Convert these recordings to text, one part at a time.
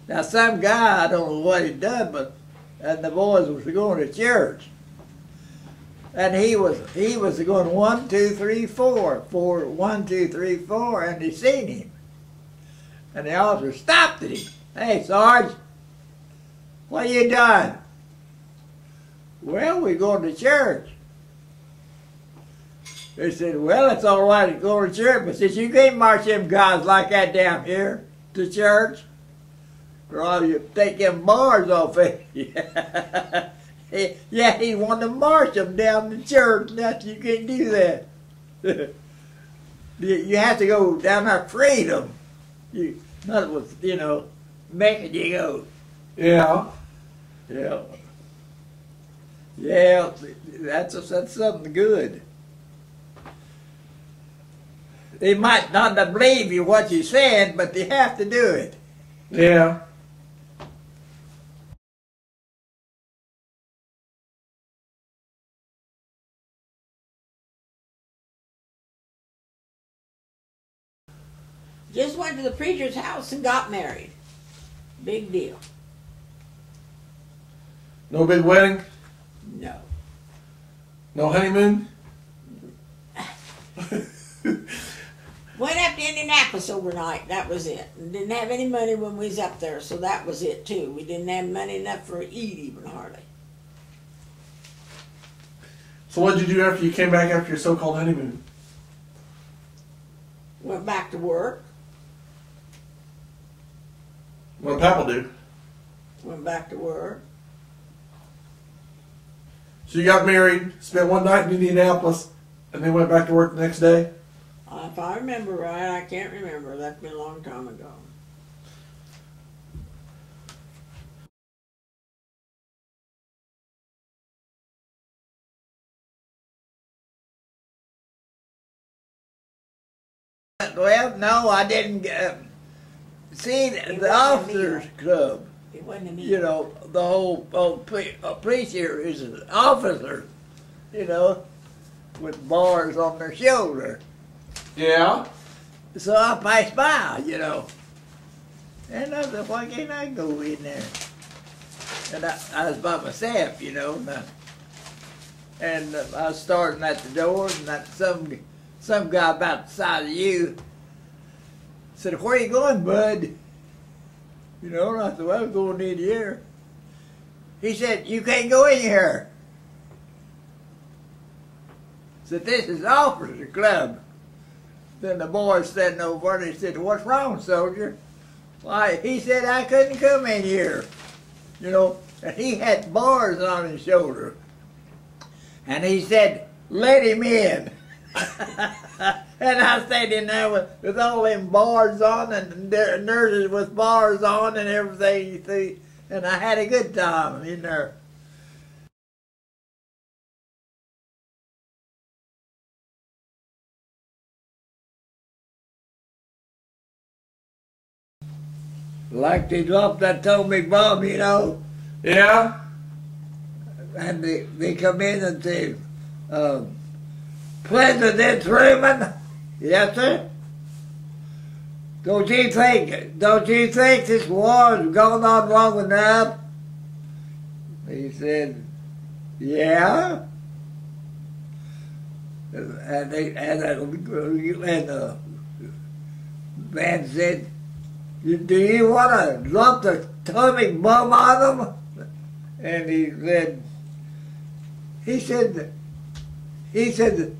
Now some guy, I don't know what he done, but and the boys was going to church. And he was going 1, 2, 3, 4, 4, 1, 2, 3, 4, and he seen him. And the officer stopped at him. Hey, Sarge, what you done? Well, we're going to church. They said, well, it's all right to go to church, but since you can't march them guys like that down here to church, or you take them bars off it. Yeah, he wanted to march them down to church. That's, you can't do that. You have to go down there freedom. Not with, making you go. Yeah. Yeah. Yeah, that's something good. They might not believe you what you said, but they have to do it. Yeah. Just went to the preacher's house and got married. Big deal. No big wedding? No. No honeymoon? Went up to Indianapolis overnight. That was it. And didn't have any money when we was up there, so that was it too. We didn't have money enough for eat even hardly. So what did you do after you came back after your so-called honeymoon? Went back to work. What did Papa do? Went back to work. So you got married, spent one night in Indianapolis, and then went back to work the next day? If I remember right, I can't remember. That's been a long time ago. Well, no, I didn't see the officers club. It wasn't a meeting. You know, the whole preacher is an officer, with bars on their shoulder. Yeah. So I passed by, and I said, why can't I go in there? And I was by myself, and I was starting at the door, and some guy about the size of you said, where you going, bud? And I said, well, I'm going in here. He said, you can't go in here. Said, this is officer club. Then the boys standing over and he said, what's wrong, soldier? Why, he said I couldn't come in here. And he had bars on his shoulder. And he said, let him in. And I stayed in there with all them bars on and nurses with bars on and everything, you see. And I had a good time in there. Like they dropped that atomic bomb, Yeah? And they come in and say, President Truman, yes sir? Don't you think this war has gone on long enough? He said, yeah. And the man said, do you want to drop the atomic bomb on them? And he said,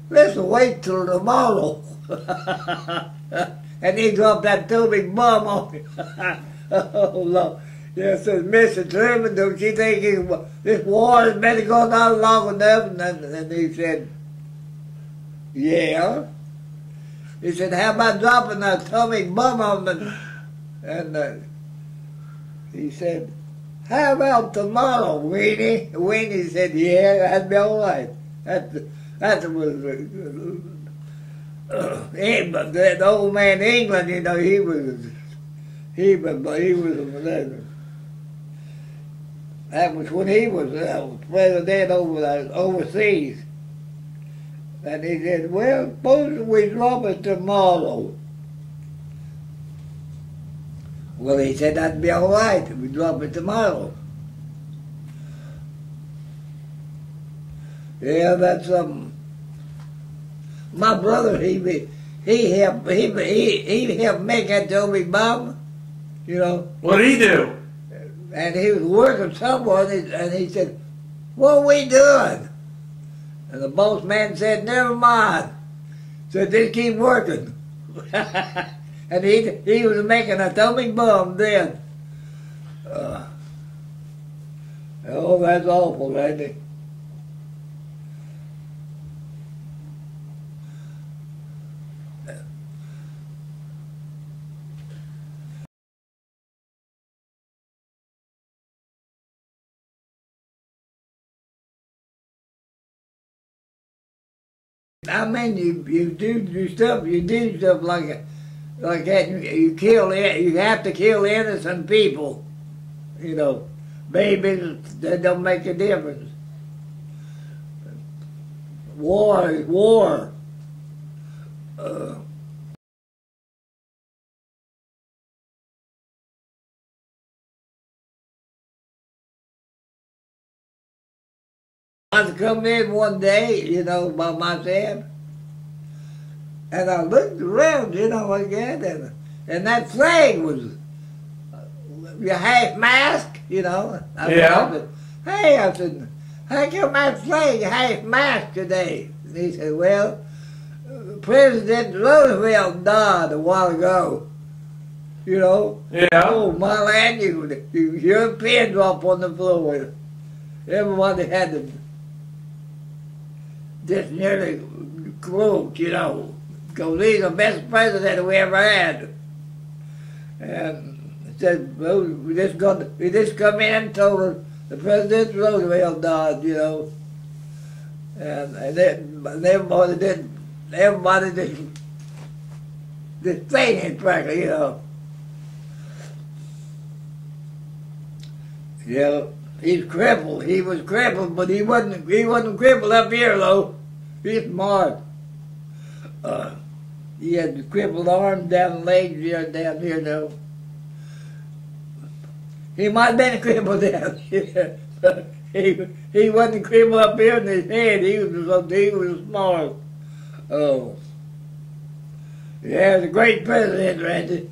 let's wait till tomorrow. And he dropped that atomic bomb on me. Oh, Lord. Yes, says, Mr. Truman, don't you think this war has been going on long enough? And he said, yeah. He said, how about dropping the atomic bomb on them? And he said, how about tomorrow, Weenie? Weenie said, yeah, that'd be all right. That was the old man in England, he was that was when he was president overseas. And he said, well, suppose we drop it tomorrow. Well, he said that'd be all right. We drop it tomorrow. Yeah, that's something. My brother, he helped make that Toby bomb, you know. What did he do? And he was working somewhere, and he said, "What are we doing?" And the boss man said, "Never mind." Said, "Just keep working." And he was making a atomic bomb then. Oh, that's awful, ain't it? I mean, you do stuff like that. You kill it. You have to kill innocent people. You know, babies, that don't make a difference. War is war. I was coming in one day, you know, by myself, and I looked around, you know, again, and that flag was your half mask, you know. Yeah. I said, how come that flag half mask today? And he said, well, President Roosevelt died a while ago, you know. Yeah. Oh, my lad, your pin drop on the floor. Everybody had to just nearly close, you know, because he's the best president we ever had. And said, well, we just come in and told her the President Roosevelt died, you know, and everybody just fainted practically, you know. Yeah. He's crippled. He was crippled, but he wasn't crippled up here though. He's smart. He had crippled arms, down legs, down here though. He might have been crippled down here. He wasn't crippled up here in his head. He was smart. Oh. Yeah, he was a great president, Randy.